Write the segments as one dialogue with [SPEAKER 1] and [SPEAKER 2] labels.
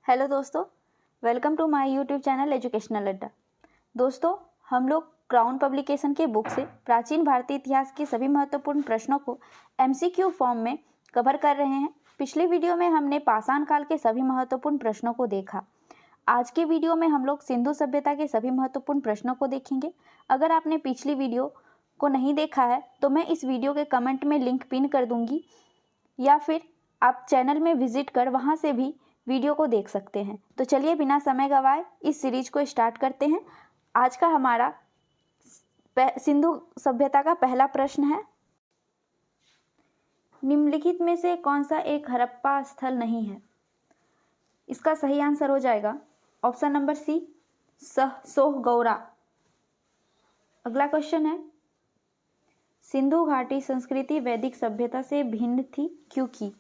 [SPEAKER 1] Hello दोस्तों, welcome to my YouTube channel educational Adda. दोस्तों, हम लोग क्राउन पब्लिकेशन के बुक से प्राचीन भारतीय इतिहास के सभी महत्वपूर्ण प्रश्नों को एमसीक्यू फॉर्म में कवर कर रहे हैं। पिछले वीडियो में हमने पाषाण काल के सभी महत्वपूर्ण प्रश्नों को देखा। आज के वीडियो में हम लोग सिंधु सभ्यता के सभी महत्वपूर्ण प्रश्नों को देखेंगे। अगर आपने पिछली वीडियो को नहीं देखा है तो मैं इस वीडियो के कमेंट में लिंक पिन कर दूंगी, या फिर आप चैनल में विजिट कर वहाँ से भी वीडियो को देख सकते हैं। तो चलिए बिना समय गवाए इस सीरीज को स्टार्ट करते हैं। आज का हमारा सिंधु सभ्यता का पहला प्रश्न है, निम्नलिखित में से कौन सा एक हड़प्पा स्थल नहीं है? इसका सही आंसर हो जाएगा ऑप्शन नंबर सी, सोहगौरा। अगला क्वेश्चन है, सिंधु घाटी संस्कृति वैदिक सभ्यता से भिन्न थी क्योंकि?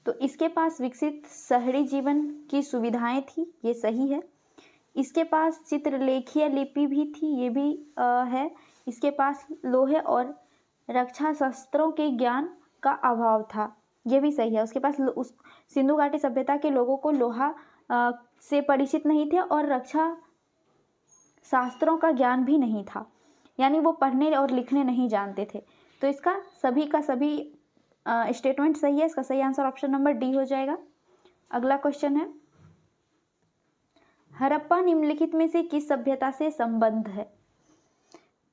[SPEAKER 1] तो इसके पास विकसित शहरी जीवन की सुविधाएं थी, ये सही है। इसके पास चित्रलेखीय लिपि भी थी, ये भी है। इसके पास लोहे और रक्षा शस्त्रों के ज्ञान का अभाव था, ये भी सही है। उसके पास उस सिंधु घाटी सभ्यता के लोगों को लोहा से परिचित नहीं थे और रक्षा शास्त्रों का ज्ञान भी नहीं था, यानी वो पढ़ने और लिखने नहीं जानते थे। तो इसका सभी का सभी स्टेटमेंट सही है। इसका सही आंसर ऑप्शन नंबर डी हो जाएगा। अगला क्वेश्चन है, हड़प्पा निम्नलिखित में से किस सभ्यता से संबंध है?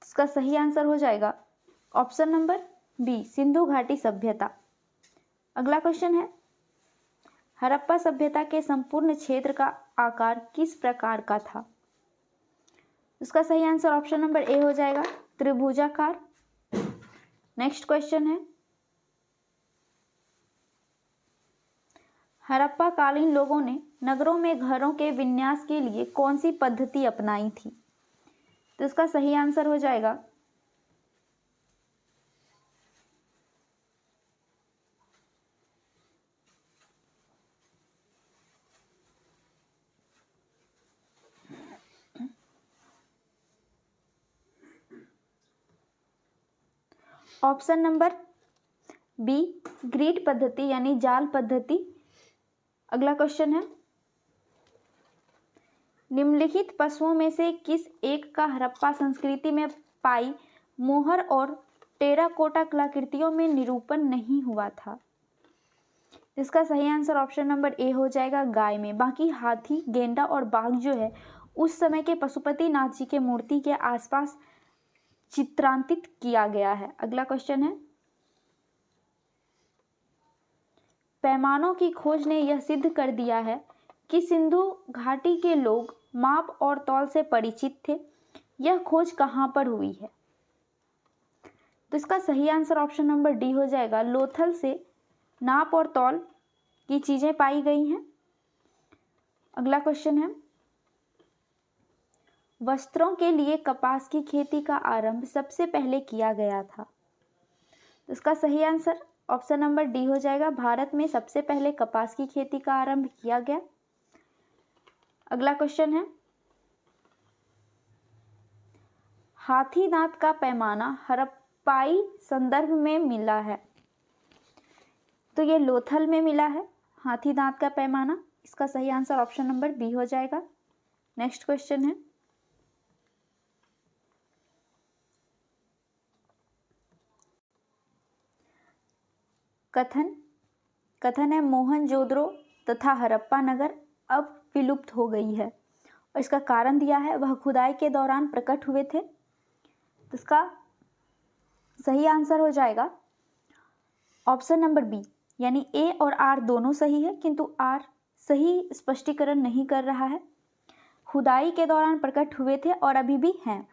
[SPEAKER 1] इसका सही आंसर हो जाएगा ऑप्शन नंबर बी, सिंधु घाटी सभ्यता। अगला क्वेश्चन है, हड़प्पा सभ्यता के संपूर्ण क्षेत्र का आकार किस प्रकार का था? इसका सही आंसर ऑप्शन नंबर ए हो जाएगा, त्रिभुजाकार। नेक्स्ट क्वेश्चन है, हड़प्पा कालीन लोगों ने नगरों में घरों के विन्यास के लिए कौन सी पद्धति अपनाई थी? तो इसका सही आंसर हो जाएगा ऑप्शन नंबर बी, ग्रिड पद्धति यानी जाल पद्धति। अगला क्वेश्चन है, निम्नलिखित पशुओं में से किस एक का हड़प्पा संस्कृति में पाई मोहर और टेराकोटा कलाकृतियों में निरूपण नहीं हुआ था? इसका सही आंसर ऑप्शन नंबर ए हो जाएगा, गाय में। बाकी हाथी, गेंडा और बाघ जो है उस समय के पशुपति नाथ जी के मूर्ति के आसपास चित्रांकित किया गया है। अगला क्वेश्चन है, पैमानों की खोज ने यह सिद्ध कर दिया है कि सिंधु घाटी के लोग माप और तौल से परिचित थे। यह खोज कहाँ पर हुई है? तो इसका सही आंसर ऑप्शन नंबर डी हो जाएगा, लोथल से नाप और तौल की चीजें पाई गई हैं। अगला क्वेश्चन है, वस्त्रों के लिए कपास की खेती का आरंभ सबसे पहले किया गया था। तो इसका सही आंसर ऑप्शन नंबर डी हो जाएगा, भारत में सबसे पहले कपास की खेती का आरंभ किया गया। अगला क्वेश्चन है, हाथी दांत का पैमाना हड़प्पाई संदर्भ में मिला है। तो ये लोथल में मिला है हाथी दांत का पैमाना। इसका सही आंसर ऑप्शन नंबर बी हो जाएगा। नेक्स्ट क्वेश्चन है, कथन है मोहनजोदड़ो तथा हड़प्पा नगर अब विलुप्त हो गई है और इसका कारण दिया है वह खुदाई के दौरान प्रकट हुए थे। तो इसका सही आंसर हो जाएगा ऑप्शन नंबर बी, यानी ए और आर दोनों सही है, किंतु आर सही स्पष्टीकरण नहीं कर रहा है। खुदाई के दौरान प्रकट हुए थे और अभी भी हैं।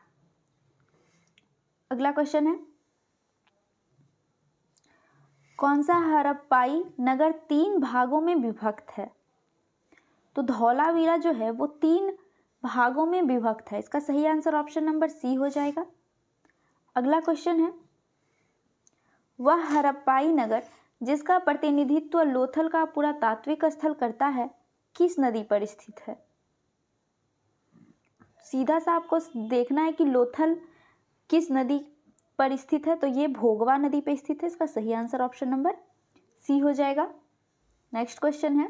[SPEAKER 1] अगला क्वेश्चन है, कौन सा हड़प्पाई नगर 3 भागों में विभक्त है? तो धौलावीरा जो है वो 3 भागों में विभक्त है। इसका सही आंसर ऑप्शन नंबर सी हो जाएगा। अगला क्वेश्चन है, वह हड़प्पाई नगर जिसका प्रतिनिधित्व लोथल का पुरातात्विक स्थल करता है किस नदी पर स्थित है? सीधा सा आपको देखना है कि लोथल किस नदी पर स्थित है, तो ये भोगवा नदी पर स्थित है। इसका सही आंसर ऑप्शन नंबर सी हो जाएगा। नेक्स्ट क्वेश्चन है,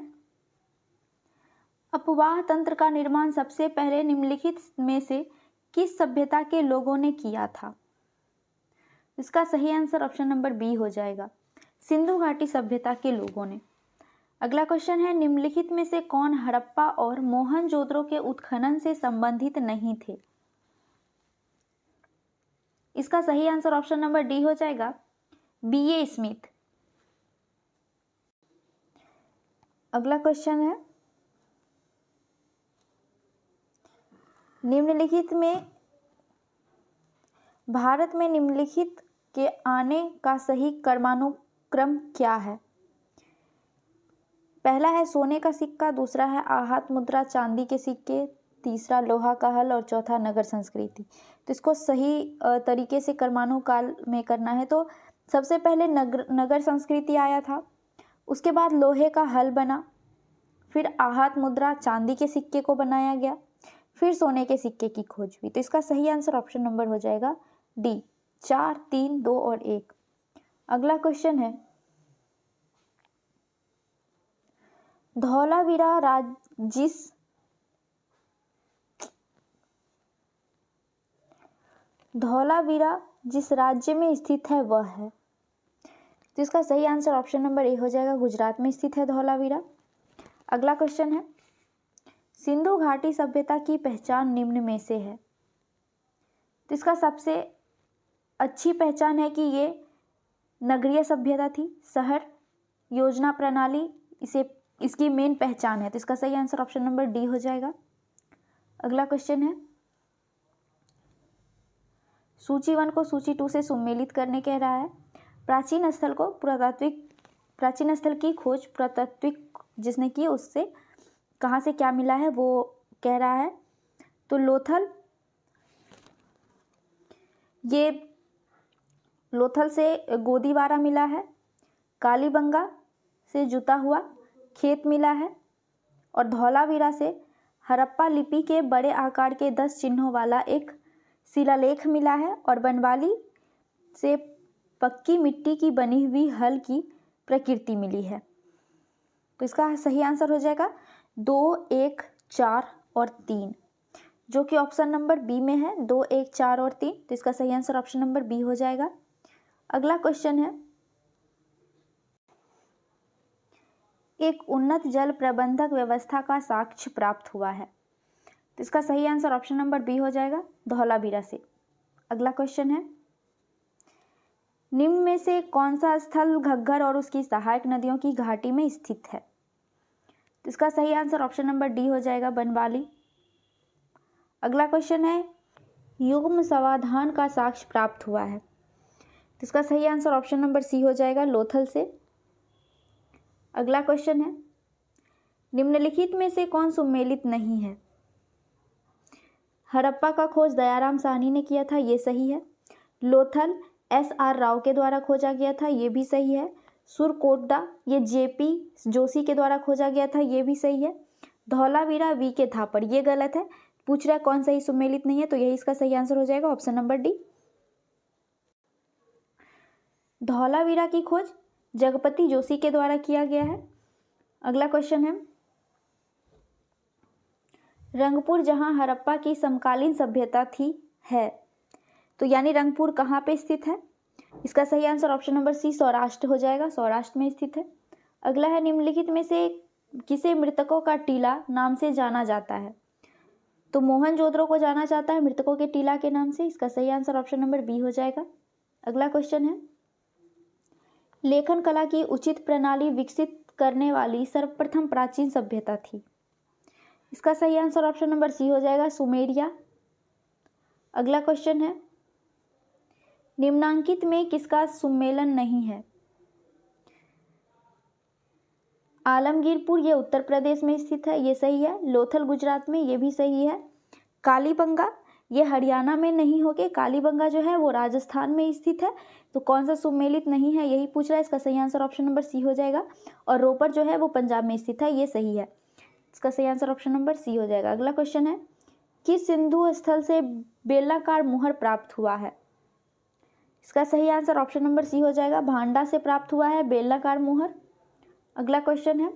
[SPEAKER 1] अपवाह तंत्र का निर्माण सबसे पहले निम्नलिखित में से किस सभ्यता के लोगों ने किया था? इसका सही आंसर ऑप्शन नंबर बी हो जाएगा, सिंधु घाटी सभ्यता के लोगों ने। अगला क्वेश्चन है, निम्नलिखित में से कौन हड़प्पा और मोहनजोदड़ो के उत्खनन से संबंधित नहीं थे? इसका सही आंसर ऑप्शन नंबर डी हो जाएगा, B.A. स्मिथ। अगला क्वेश्चन है, निम्नलिखित में भारत में निम्नलिखित के आने का सही क्रमानुक्रम क्या है? पहला है सोने का सिक्का, दूसरा है आहत मुद्रा, चांदी के सिक्के, तीसरा लोहा का हल और चौथा नगर संस्कृति। तो इसको सही तरीके से क्रमानुकाल में करना है। तो सबसे पहले नगर संस्कृति आया था, उसके बाद लोहे का हल बना, फिर आहत मुद्रा चांदी के सिक्के को बनाया गया, फिर सोने के सिक्के की खोज हुई। तो इसका सही आंसर ऑप्शन नंबर हो जाएगा डी, 4, 3, 2 और 1। अगला क्वेश्चन है, धौलावीरा जिस राज्य में स्थित है वह है? तो इसका सही आंसर ऑप्शन नंबर ए हो जाएगा, गुजरात में स्थित है धौलावीरा। अगला क्वेश्चन है, सिंधु घाटी सभ्यता की पहचान निम्न में से है? तो इसका सबसे अच्छी पहचान है कि ये नगरीय सभ्यता थी, शहर योजना प्रणाली इसकी मेन पहचान है। तो इसका सही आंसर ऑप्शन नंबर डी हो जाएगा। अगला क्वेश्चन है, सूची 1 को सूची 2 से सुमेलित करने कह रहा है। प्राचीन स्थल की खोज पुरातात्विक जिसने की उससे कहाँ से क्या मिला है वो कह रहा है। तो लोथल से गोदीवारा मिला है, कालीबंगा से जुता हुआ खेत मिला है, और धौलावीरा से हड़प्पा लिपि के बड़े आकार के 10 चिन्हों वाला एक शिलालेख मिला है, और बनवाली से पक्की मिट्टी की बनी हुई हल की प्रकृति मिली है। तो इसका सही आंसर हो जाएगा 2, 1, 4 और 3, जो कि ऑप्शन नंबर बी में है, 2, 1, 4 और 3। तो इसका सही आंसर ऑप्शन नंबर बी हो जाएगा। अगला क्वेश्चन है, एक उन्नत जल प्रबंधक व्यवस्था का साक्ष्य प्राप्त हुआ है? तो इसका सही आंसर ऑप्शन नंबर बी हो जाएगा, धौलावीरा से। अगला क्वेश्चन है, निम्न में से कौन सा स्थल घग्गर और उसकी सहायक नदियों की घाटी में स्थित है? तो इसका सही आंसर ऑप्शन नंबर डी हो जाएगा, बनवाली। अगला क्वेश्चन है, युग्म समाधान का साक्ष्य प्राप्त हुआ है? तो इसका सही आंसर ऑप्शन नंबर सी हो जाएगा, लोथल से। अगला क्वेश्चन है, निम्नलिखित में से कौन सुमेलित नहीं है? हड़प्पा का खोज दयाराम साहनी ने किया था, ये सही है। लोथल SR राव के द्वारा खोजा गया था, ये भी सही है। सुरकोटडा ये JP जोशी के द्वारा खोजा गया था, ये भी सही है। धौलावीरा V.K. थापड़, ये गलत है। पूछ रहा है कौन सही सुमेलित नहीं है, तो यही इसका सही आंसर हो जाएगा, ऑप्शन नंबर डी। धौलावीरा की खोज जगपति जोशी के द्वारा किया गया है। अगला क्वेश्चन है, रंगपुर जहां हड़प्पा की समकालीन सभ्यता थी है, तो यानी रंगपुर कहाँ पे स्थित है? इसका सही answer option number C, Saurashtra हो जाएगा, सौराष्ट्र में स्थित है। अगला है, निम्नलिखित में से किसे मृतकों का टीला नाम से जाना जाता है? तो मोहनजोदड़ो को जाना जाता है मृतकों के टीला के नाम से। इसका सही आंसर ऑप्शन नंबर बी हो जाएगा। अगला क्वेश्चन है, लेखन कला की उचित प्रणाली विकसित करने वाली सर्वप्रथम प्राचीन सभ्यता थी? इसका सही आंसर ऑप्शन नंबर सी हो जाएगा, सुमेरिया। अगला क्वेश्चन है, निम्नांकित में किसका सुमेलन नहीं है? आलमगीरपुर ये उत्तर प्रदेश में स्थित है, ये सही है। लोथल गुजरात में, ये भी सही है। कालीबंगा ये हरियाणा में नहीं होके कालीबंगा जो है वो राजस्थान में स्थित है। तो कौन सा सुमेलित नहीं है यही पूछ रहा है, इसका सही आंसर ऑप्शन नंबर सी हो जाएगा। और रोपर जो है वो पंजाब में स्थित है, ये सही है। इसका सही आंसर ऑप्शन नंबर सी हो जाएगा। अगला क्वेश्चन है, किस सिंधु स्थल से बेलाकार मुहर प्राप्त हुआ है? इसका सही आंसर ऑप्शन नंबर सी हो जाएगा, भांडा से प्राप्त हुआ है बेलाकार मुहर। अगला क्वेश्चन है,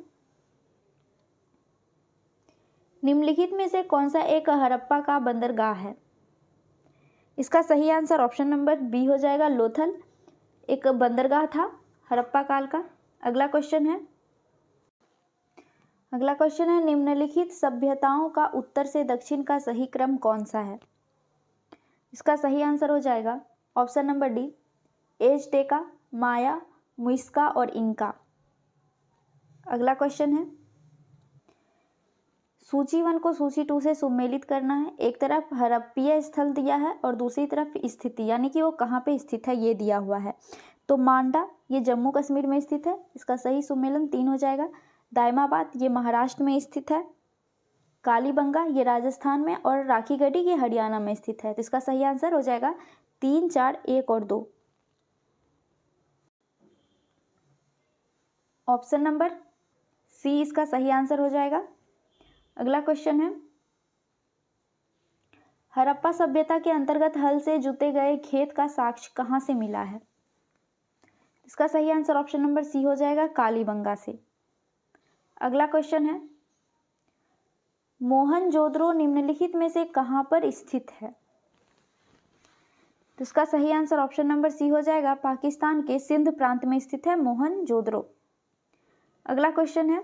[SPEAKER 1] निम्नलिखित में से कौन सा एक हड़प्पा का बंदरगाह है? इसका सही आंसर ऑप्शन नंबर बी हो जाएगा, लोथल एक बंदरगाह था हड़प्पा काल का। अगला क्वेश्चन है निम्नलिखित सभ्यताओं का उत्तर से दक्षिण का सही क्रम कौन सा है? इसका सही आंसर हो जाएगा ऑप्शन नंबर डी, एज़टेका, माया, मुइस्का और इंका। अगला क्वेश्चन है, सूची 1 को सूची 2 से सुमेलित करना है। एक तरफ हड़प्पीय स्थल दिया है और दूसरी तरफ स्थिति, यानी कि वो कहाँ पे स्थित है ये दिया हुआ है। तो मांडा ये जम्मू कश्मीर में स्थित है, इसका सही सुमेलन 3 हो जाएगा। दायमाबाद ये महाराष्ट्र में स्थित है। कालीबंगा ये राजस्थान में और राखीगढ़ी ये हरियाणा में स्थित है। तो इसका सही आंसर हो जाएगा 3, 4, 1 और 2। ऑप्शन नंबर सी इसका सही आंसर हो जाएगा। अगला क्वेश्चन है, हड़प्पा सभ्यता के अंतर्गत हल से जुते गए खेत का साक्ष्य कहाँ से मिला है? इसका सही आंसर ऑप्शन नंबर सी हो जाएगा, कालीबंगा से। अगला क्वेश्चन है, मोहनजोदड़ो निम्नलिखित में से कहाँ पर स्थित है? तो इसका सही आंसर ऑप्शन नंबर सी हो जाएगा, पाकिस्तान के सिंध प्रांत में स्थित है मोहनजोदड़ो। अगला क्वेश्चन है,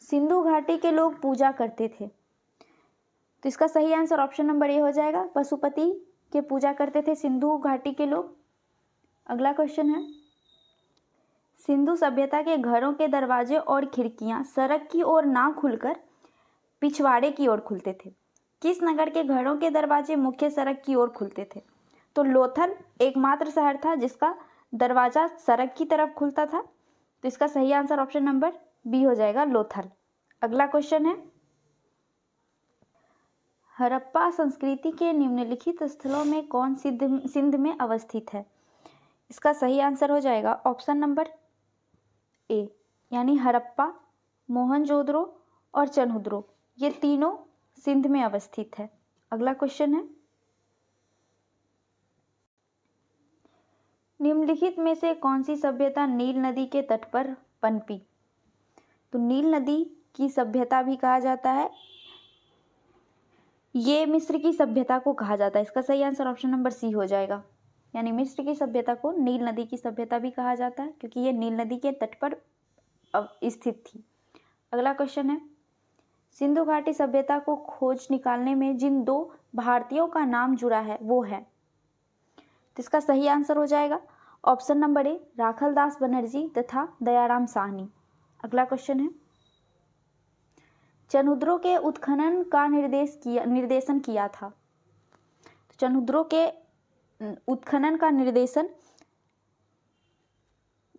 [SPEAKER 1] सिंधु घाटी के लोग पूजा करते थे। तो इसका सही आंसर ऑप्शन नंबर ए हो जाएगा, पशुपति के पूजा करते थे सिंधु घाटी के लोग। अगला क्वेश्चन है, सिंधु सभ्यता के घरों के दरवाजे और खिड़कियां सड़क की ओर ना खुलकर पिछवाड़े की ओर खुलते थे। किस नगर के घरों के दरवाजे मुख्य सड़क की ओर खुलते थे? तो लोथल एकमात्र शहर था जिसका दरवाजा सड़क की तरफ खुलता था। तो इसका सही आंसर ऑप्शन नंबर बी हो जाएगा, लोथल। अगला क्वेश्चन है, हड़प्पा संस्कृति के निम्नलिखित स्थलों में कौन सिंध में अवस्थित है? इसका सही आंसर हो जाएगा ऑप्शन नंबर ए, यानी हड़प्पा, मोहनजोदड़ो और चनहुद्रो ये तीनों सिंध में अवस्थित है। अगला क्वेश्चन है, निम्नलिखित में से कौन सी सभ्यता नील नदी के तट पर पनपी? तो नील नदी की सभ्यता भी कहा जाता है, ये मिस्र की सभ्यता को कहा जाता है। इसका सही आंसर ऑप्शन नंबर सी हो जाएगा, यानी मिस्र की सभ्यता को नील नदी की सभ्यता भी कहा जाता है क्योंकि ये नील नदी के तट पर स्थित थी। अगला क्वेश्चन है, सिंधु घाटी सभ्यता को खोज निकालने में जिन 2 भारतीयों का नाम जुड़ा है वो है? तो इसका सही आंसर हो जाएगा option number A, Rakhaldas Banerjee तथा दयाराम साहनी। अगला क्वेश्चन है, चनहुद्रो के उत्खनन का निर्देशन किया था। तो चनहुद्रो के उत्खनन का निर्देशन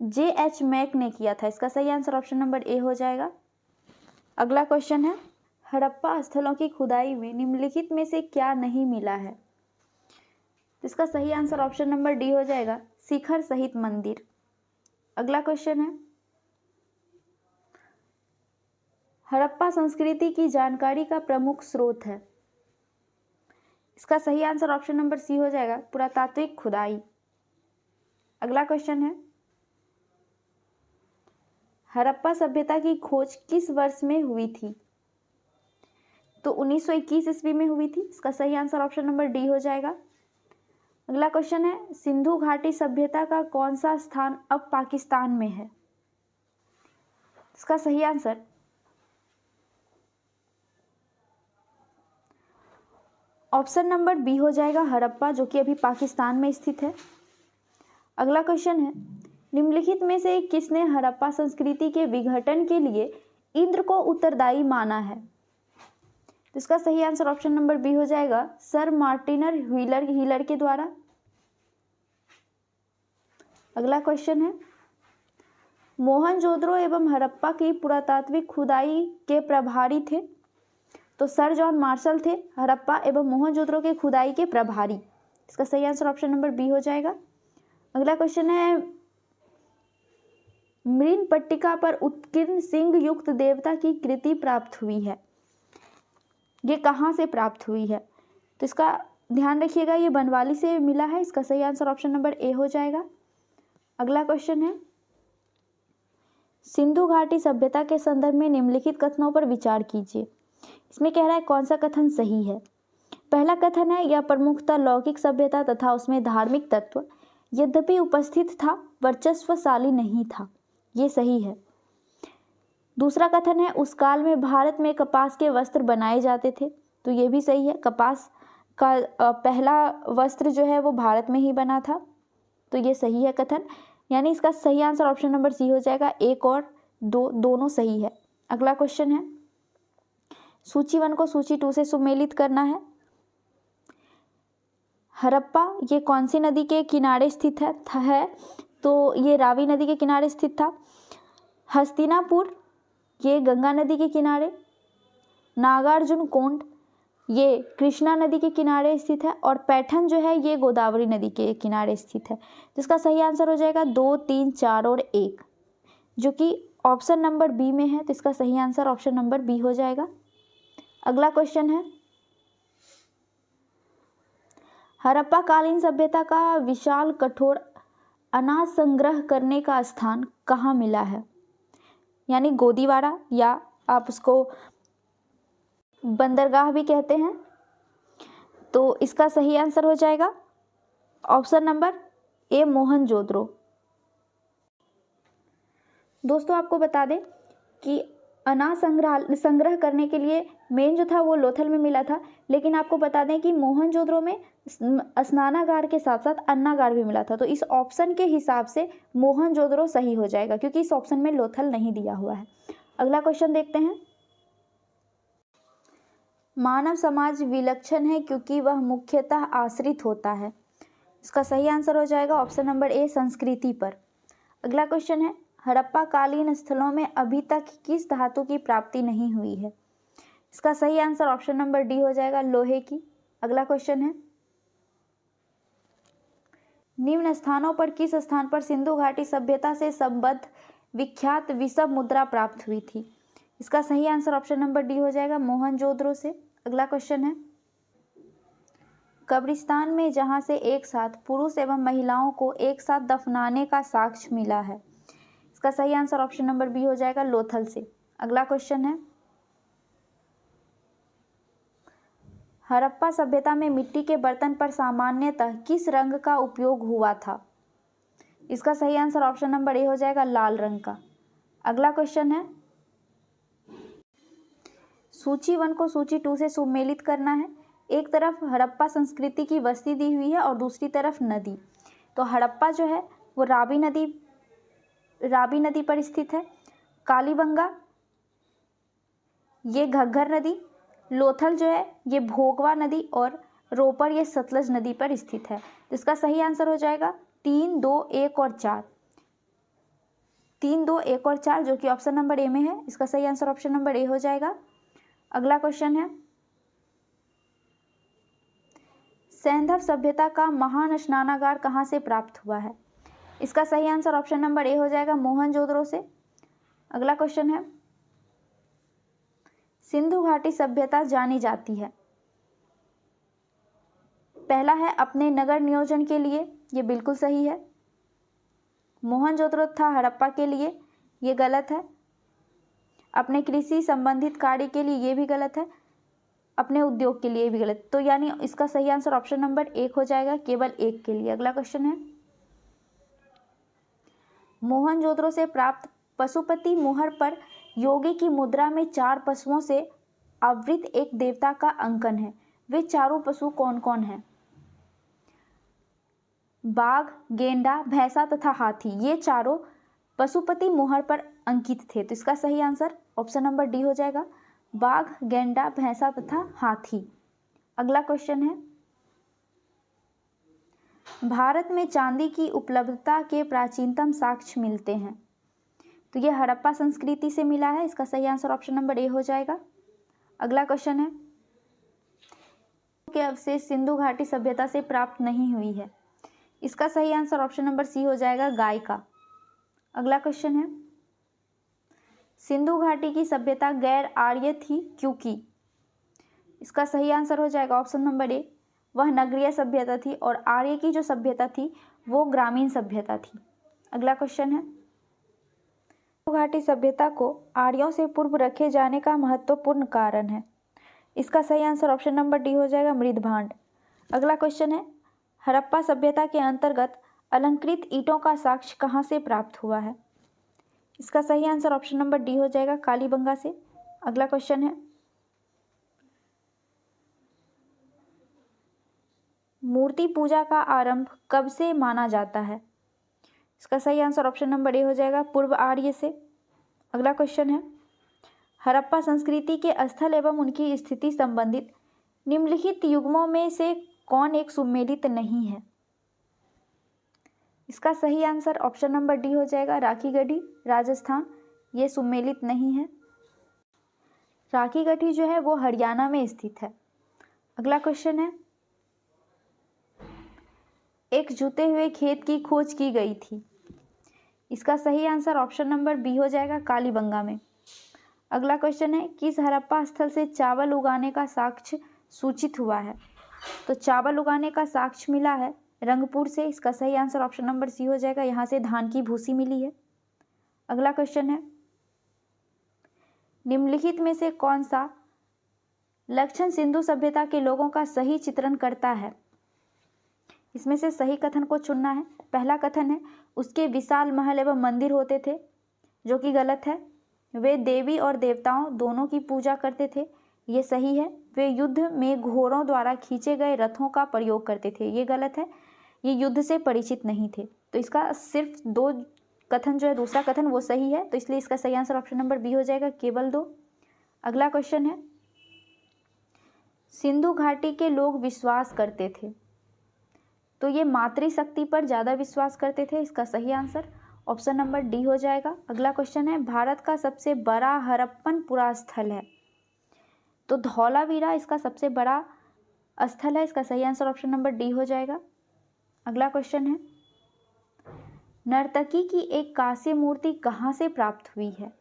[SPEAKER 1] J.H. मैक ने किया था। इसका सही आंसर ऑप्शन नंबर ए हो जाएगा। अगला क्वेश्चन है, हड़प्पा स्थलों की खुदाई में निम्नलिखित में से क्या नहीं मिला है? तो इसका सही आंसर ऑप्शन नंबर डी हो जाएगा, शिखर सहित मंदिर। अगला क्वेश्चन है, हड़प्पा संस्कृति की जानकारी का प्रमुख स्रोत है? इसका सही आंसर ऑप्शन नंबर सी हो जाएगा, पुरातात्विक खुदाई। अगला क्वेश्चन है, हड़प्पा सभ्यता की खोज किस वर्ष में हुई थी? तो 1921 ईस्वी में हुई थी। इसका सही आंसर ऑप्शन नंबर डी हो जाएगा। अगला क्वेश्चन है, सिंधु घाटी सभ्यता का कौन सा स्थान अब पाकिस्तान में है? इसका सही आंसर ऑप्शन नंबर बी हो जाएगा, हड़प्पा, जो कि अभी पाकिस्तान में स्थित है। अगला क्वेश्चन है, निम्नलिखित में से किसने हड़प्पा संस्कृति के विघटन के लिए इंद्र को उत्तरदायी माना है? तो इसका सही आंसर ऑप्शन नंबर बी हो जाएगा, सर मार्टिन हीलर के द्वारा। अगला क्वेश्चन है, मोहनजोदड़ो एवं हड़प्पा की पुरातात्विक खुदाई के प्रभारी थे। तो सर जॉन मार्शल थे हड़प्पा एवं मोहनजोदड़ो के खुदाई के प्रभारी। इसका सही आंसर ऑप्शन नंबर बी हो जाएगा। अगला क्वेश्चन है, मृण पट्टिका पर उत्कीर्ण सिंह युक्त देवता की कृति प्राप्त हुई है, ये कहाँ से प्राप्त हुई है? तो इसका ध्यान रखिएगा, ये बनवाली से मिला है। इसका सही आंसर ऑप्शन नंबर ए हो जाएगा। अगला क्वेश्चन है, सिंधु घाटी सभ्यता के संदर्भ में निम्नलिखित कथनों पर विचार कीजिए। इसमें कह रहा है कौन सा कथन सही है। पहला कथन है, यह प्रमुखतः लौकिक सभ्यता तथा उसमें धार्मिक तत्व यद्यपि उपस्थित था, वर्चस्वशाली नहीं था। ये सही है। दूसरा कथन है, उस काल में भारत में कपास के वस्त्र बनाए जाते थे। तो ये भी सही है। कपास का पहला वस्त्र जो है वो भारत में ही बना था। तो ये सही है कथन। यानी इसका सही आंसर ऑप्शन नंबर सी हो जाएगा। एक और दो दोनों सही है। अगला क्वेश्चन है, सूची 1 को सूची 2 से सुमेलित करना है। हड़प्पा ये कौन सी नदी के किनारे स्थित है? तो ये रावी नदी के किनारे स्थित था। हस्तिनापुर ये गंगा नदी के किनारे। नागार्जुन कोंड ये कृष्णा नदी के किनारे स्थित है। और पैठन जो है ये गोदावरी नदी के किनारे स्थित है। जिसका सही आंसर हो जाएगा 2, 3, 4 और 1, जो कि ऑप्शन नंबर बी में है। तो इसका सही आंसर ऑप्शन नंबर बी हो जाएगा। अगला क्वेश्चन है, हड़प्पा कालीन सभ्यता का विशाल कठोर अनाज संग्रह करने का स्थान कहाँ मिला है? यानी गोदीवारा, या आप उसको बंदरगाह भी कहते हैं। तो इसका सही आंसर हो जाएगा ऑप्शन नंबर ए, मोहनजोदड़ो। दोस्तों आपको बता दें कि अनाज संग्रह करने के लिए मेन जो था वो लोथल में मिला था, लेकिन आपको बता दें कि मोहनजोदड़ो में स्नानागार के साथ साथ अन्नागार भी मिला था। तो इस ऑप्शन के हिसाब से मोहनजोदड़ो सही हो जाएगा, क्योंकि इस ऑप्शन में लोथल नहीं दिया हुआ है। अगला क्वेश्चन देखते हैं, मानव समाज विलक्षण है क्योंकि वह मुख्यतः आश्रित होता है। इसका सही आंसर हो जाएगा ऑप्शन नंबर ए, संस्कृति पर। अगला क्वेश्चन है, हड़प्पा कालीन स्थलों में अभी तक किस धातु की प्राप्ति नहीं हुई है? इसका सही आंसर ऑप्शन नंबर डी हो जाएगा, लोहे की। अगला क्वेश्चन है, निम्न स्थानों पर किस स्थान पर सिंधु घाटी सभ्यता से संबद्ध विख्यात विषम मुद्रा प्राप्त हुई थी? इसका सही आंसर ऑप्शन नंबर डी हो जाएगा, मोहनजोदड़ो से। अगला क्वेश्चन है, कब्रिस्तान में जहां से एक साथ पुरुष एवं महिलाओं को एक साथ दफनाने का साक्ष्य मिला है। इसका सही आंसर ऑप्शन नंबर बी हो जाएगा, लोथल से। अगला क्वेश्चन है, हड़प्पा सभ्यता में मिट्टी के बर्तन पर सामान्यतः किस रंग का उपयोग हुआ था? इसका सही आंसर ऑप्शन नंबर ए हो जाएगा, लाल रंग का। अगला क्वेश्चन है, सूची 1 को सूची 2 से सुमेलित करना है। एक तरफ हड़प्पा संस्कृति की बस्ती दी हुई है और दूसरी तरफ नदी। तो हड़प्पा जो है वो रावी नदी पर स्थित है। कालीबंगा ये घग्गर नदी, लोथल जो है ये भोगवा नदी, और रोपर ये सतलज नदी पर स्थित है। तो इसका सही आंसर हो जाएगा 3, 2, 1 और 4। 3, 2, 1 और 4 जो कि ऑप्शन नंबर ए में है। इसका सही आंसर ऑप्शन नंबर ए हो जाएगा। अगला क्वेश्चन है, सैंधव सभ्यता का महान स्नानागार कहाँ से प्राप्त हुआ है? इसका सही आंसर ऑप्शन नंबर ए हो जाएगा, मोहनजोदड़ो से। अगला क्वेश्चन है, सिंधु घाटी सभ्यता जानी जाती है। पहला है अपने नगर नियोजन के लिए, ये बिल्कुल सही है। मोहनजोदड़ो था हड़प्पा के लिए, ये गलत है। अपने कृषि संबंधित कार्य के लिए, ये भी गलत है। अपने उद्योग के लिए भी गलत। तो यानी इसका सही आंसर ऑप्शन नंबर 1 हो जाएगा, केवल 1 के लिए। अगला क्वेश्चन है, मोहनजोदड़ो से प्राप्त पशुपति मोहर पर योगी की मुद्रा में 4 पशुओं से आवृत एक देवता का अंकन है। वे चारों पशु कौन कौन हैं? बाघ, गेंडा, भैंसा तथा हाथी, ये चारों पशुपति मोहर पर अंकित थे। तो इसका सही आंसर ऑप्शन नंबर डी हो जाएगा, बाघ, गेंडा, भैंसा तथा हाथी। अगला क्वेश्चन है, भारत में चांदी की उपलब्धता के प्राचीनतम साक्ष्य मिलते हैं। तो ये हड़प्पा संस्कृति से मिला है। इसका सही आंसर ऑप्शन नंबर ए हो जाएगा। अगला क्वेश्चन है, के अवशेष सिंधु घाटी सभ्यता से प्राप्त नहीं हुई है। इसका सही आंसर ऑप्शन नंबर सी हो जाएगा, गाय का। अगला क्वेश्चन है, सिंधु घाटी की सभ्यता गैर आर्य थी क्योंकि? इसका सही आंसर हो जाएगा ऑप्शन नंबर ए, वह नगरीय सभ्यता थी, और आर्य की जो सभ्यता थी वो ग्रामीण सभ्यता थी। अगला क्वेश्चन है, घाटी सभ्यता को आर्यों से पूर्व रखे जाने का महत्वपूर्ण कारण है। इसका सही आंसर ऑप्शन नंबर डी हो जाएगा, मृदभांड। अगला क्वेश्चन है, हड़प्पा सभ्यता के अंतर्गत अलंकृत ईंटों का साक्ष्य कहाँ से प्राप्त हुआ है? इसका सही आंसर ऑप्शन नंबर डी हो जाएगा, कालीबंगा से। अगला क्वेश्चन है, मूर्ति पूजा का आरंभ कब से माना जाता है? इसका सही आंसर ऑप्शन नंबर ए हो जाएगा, पूर्व आर्य से। अगला क्वेश्चन है, हड़प्पा संस्कृति के स्थल एवं उनकी स्थिति संबंधित निम्नलिखित युग्मों में से कौन एक सुमेलित नहीं है? इसका सही आंसर ऑप्शन नंबर डी हो जाएगा, राखीगढ़ी, राजस्थान। ये सुमेलित नहीं है। राखीगढ़ी जो है वो हरियाणा में स्थित है। अगला क्वेश्चन है, एक जुते हुए खेत की खोज की गई थी। इसका सही आंसर ऑप्शन नंबर बी हो जाएगा, कालीबंगा में। अगला क्वेश्चन है, किस हड़प्पा स्थल से चावल उगाने का साक्ष्य सूचित हुआ है? तो चावल उगाने का साक्ष्य मिला है रंगपुर से। इसका सही आंसर ऑप्शन नंबर सी हो जाएगा, यहाँ से धान की भूसी मिली है। अगला क्वेश्चन है, निम्नलिखित में से कौन सा लक्षण सिंधु सभ्यता के लोगों का सही चित्रण करता है? इसमें से सही कथन को चुनना है। पहला कथन है, उसके विशाल महल एवं मंदिर होते थे, जो कि गलत है। वे देवी और देवताओं दोनों की पूजा करते थे, ये सही है। वे युद्ध में घोड़ों द्वारा खींचे गए रथों का प्रयोग करते थे, ये गलत है। ये युद्ध से परिचित नहीं थे। तो इसका सिर्फ दो कथन जो है, दूसरा कथन वो सही है, तो इसलिए इसका सही आंसर ऑप्शन नंबर बी हो जाएगा, केवल 2। अगला क्वेश्चन है, सिंधु घाटी के लोग विश्वास करते थे, तो ये मातृशक्ति पर ज़्यादा विश्वास करते थे। इसका सही आंसर ऑप्शन नंबर डी हो जाएगा। अगला क्वेश्चन है, भारत का सबसे बड़ा हड़प्पन पुरास्थल है, तो धौलावीरा इसका सबसे बड़ा स्थल है। इसका सही आंसर ऑप्शन नंबर डी हो जाएगा। अगला क्वेश्चन है, नर्तकी की एक कांस्य मूर्ति कहाँ से प्राप्त हुई है?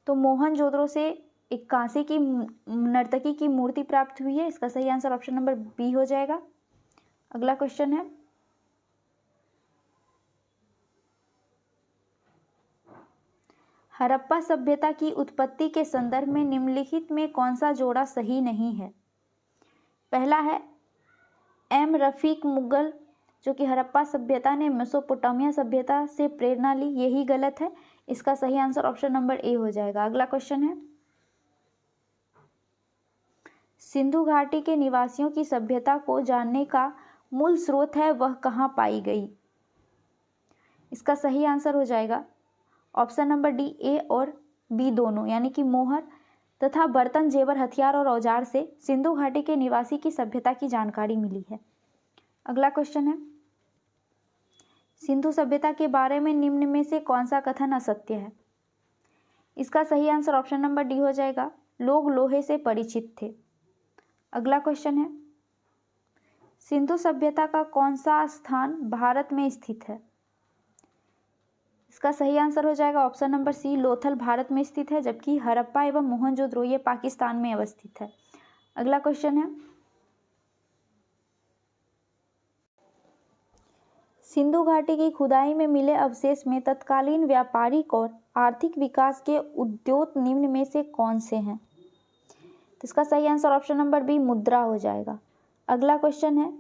[SPEAKER 1] तो मोहनजोदड़ो से एक कांसे की नर्तकी की मूर्ति प्राप्त हुई है। इसका सही आंसर ऑप्शन नंबर बी हो जाएगा। अगला क्वेश्चन है, हड़प्पा सभ्यता की उत्पत्ति के संदर्भ में निम्नलिखित में कौन सा जोड़ा सही नहीं है? पहला है एम रफीक मुगल, जो कि हड़प्पा सभ्यता ने मेसोपोटामिया सभ्यता से प्रेरणा ली, यही गलत है। इसका सही आंसर ऑप्शन नंबर ए हो जाएगा। अगला क्वेश्चन है, सिंधु घाटी के निवासियों की सभ्यता को जानने का मूल स्रोत है, वह कहाँ पाई गई? इसका सही आंसर हो जाएगा ऑप्शन नंबर डी, ए और बी दोनों, यानी कि मोहर तथा बर्तन, जेवर, हथियार और औजार से सिंधु घाटी के निवासी की सभ्यता की जानकारी मिली है। अगला क्वेश्चन है, सिंधु सभ्यता के बारे में निम्न में से कौन सा कथन असत्य है? इसका सही आंसर ऑप्शन नंबर डी हो जाएगा, लोग लोहे से परिचित थे। अगला क्वेश्चन है, सिंधु सभ्यता का कौन सा स्थान भारत में स्थित है? इसका सही आंसर हो जाएगा option number C, Lothal Bharat में स्थित है, जबकि हड़प्पा एवं मोहनजोदड़ो ये पाकिस्तान में अवस्थित है। अगला क्वेश्चन है, सिंधु घाटी की खुदाई में मिले अवशेष में तत्कालीन व्यापारिक और आर्थिक विकास के उद्योग निम्न में से कौन से हैं? तो इसका सही आंसर ऑप्शन नंबर बी, मुद्रा हो जाएगा। अगला क्वेश्चन है,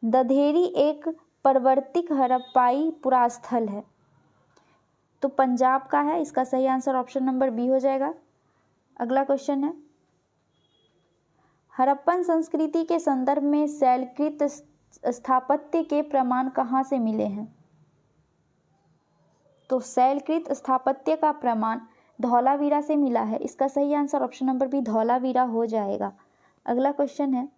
[SPEAKER 1] दधेरी एक प्रवर्तिक हड़प्पाई पुरास्थल है, तो पंजाब का है। इसका सही आंसर ऑप्शन नंबर बी हो जाएगा। अगला क्वेश्चन है, हड़प्पन संस्कृति के संदर्भ में शैलकृत स्थापत्य के प्रमाण कहाँ से मिले हैं? तो शैलकृत स्थापत्य का प्रमाण धौलावीरा से मिला है। इसका सही answer option number B, Dholavira हो जाएगा। अगला क्वेश्चन है,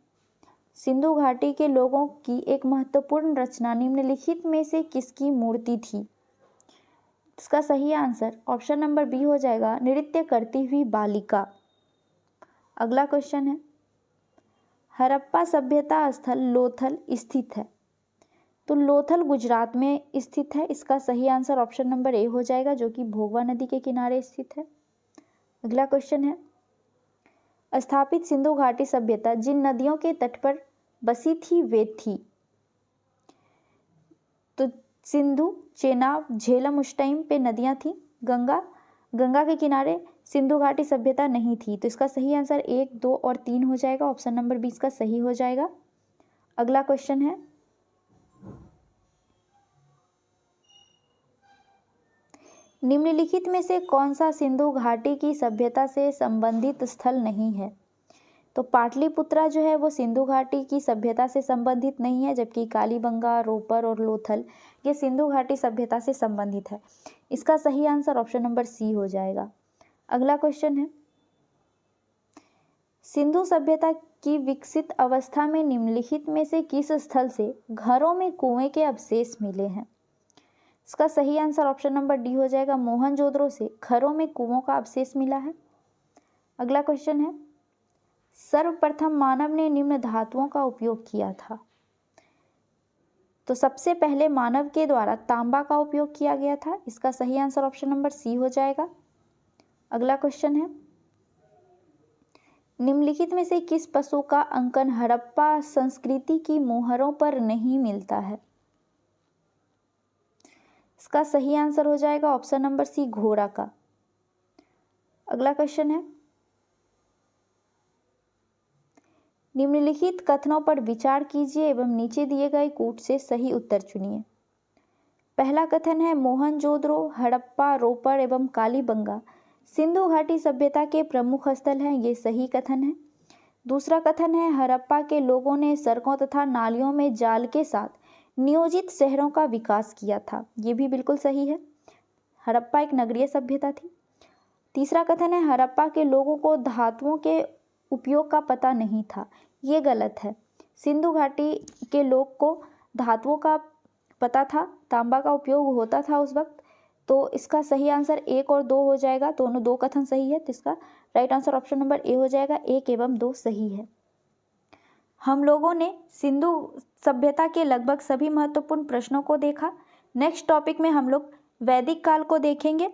[SPEAKER 1] सिंधु घाटी के लोगों की एक महत्वपूर्ण रचना निम्नलिखित में से किसकी मूर्ति थी? इसका सही आंसर ऑप्शन नंबर बी हो जाएगा, नृत्य करती हुई बालिका। अगला क्वेश्चन है, हड़प्पा सभ्यता स्थल लोथल स्थित है, तो लोथल गुजरात में स्थित है। इसका सही आंसर ऑप्शन नंबर ए हो जाएगा, जो कि भोगवा नदी के किनारे स्थित है। अगला क्वेश्चन है, स्थापित सिंधु घाटी सभ्यता जिन नदियों के तट पर बसी थी वे थी? तो सिंधु, चेनाब, झेलम उस टाइम पे नदियां थी। गंगा के किनारे सिंधु घाटी सभ्यता नहीं थी। तो इसका सही आंसर 1, 2 और 3 हो जाएगा। ऑप्शन नंबर 20 का सही हो जाएगा। अगला क्वेश्चन है, निम्नलिखित में से कौन सा सिंधु घाटी की सभ्यता से संबंधित स्थल नहीं है? तो पाटलिपुत्रा जो है वो सिंधु घाटी की सभ्यता से संबंधित नहीं है, जबकि कालीबंगा, रोपर और लोथल ये सिंधु घाटी सभ्यता से संबंधित है। इसका सही आंसर ऑप्शन नंबर सी हो जाएगा। अगला क्वेश्चन है, सिंधु सभ्यता की विकसित अवस्था में निम्नलिखित में से किस स्थल से घरों में कुएं के अवशेष मिले हैं? इसका सही आंसर ऑप्शन नंबर डी हो जाएगा। मोहनजोदड़ो से घरों में कुओं का अवशेष मिला है। अगला क्वेश्चन है, सर्वप्रथम मानव ने निम्न धातुओं का उपयोग किया था। तो सबसे पहले मानव के द्वारा तांबा का उपयोग किया गया था। इसका सही आंसर ऑप्शन नंबर सी हो जाएगा। अगला क्वेश्चन है, निम्नलिखित में से किस पशु का अंकन हड़प्पा संस्कृति की मोहरों पर नहीं मिलता है? इसका सही आंसर हो जाएगा ऑप्शन नंबर सी, घोड़ा का। अगला क्वेश्चन है, निम्नलिखित कथनों पर विचार कीजिए एवं नीचे दिए गए कूट से सही उत्तर चुनिए। पहला कथन है, मोहनजोदड़ो, हड़प्पा, रोपर एवं कालीबंगा सिंधु घाटी सभ्यता के प्रमुख स्थल हैं। ये सही कथन है। दूसरा कथन है, हड़प्पा के लोगों ने सड़कों तथा नालियों में जाल के साथ नियोजित शहरों का विकास किया था। ये भी बिल्कुल सही है। हड़प्पा एक नगरीय सभ्यता थी। तीसरा कथन है, हड़प्पा के लोगों को धातुओं के उपयोग का पता नहीं था। ये गलत है। सिंधु घाटी के लोग को धातुओं का पता था, तांबा का उपयोग होता था उस वक्त। तो इसका सही आंसर 1 और 2 हो जाएगा। दोनों 2 कथन सही है, तो इसका right answer option number A हो जाएगा। 1 एवं 2 सही है। हम लोगों ने सिंधु सभ्यता के लगभग सभी महत्वपूर्ण प्रश्नों को देखा। नेक्स्ट टॉपिक में हम लोग वैदिक काल को देखेंगे।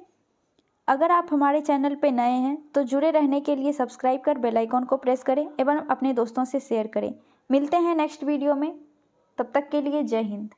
[SPEAKER 1] अगर आप हमारे चैनल पे नए हैं तो जुड़े रहने के लिए सब्सक्राइब कर बेल आइकॉन को प्रेस करें एवं अपने दोस्तों से शेयर करें। मिलते हैं नेक्स्ट वीडियो में, तब तक के लिए जय हिंद।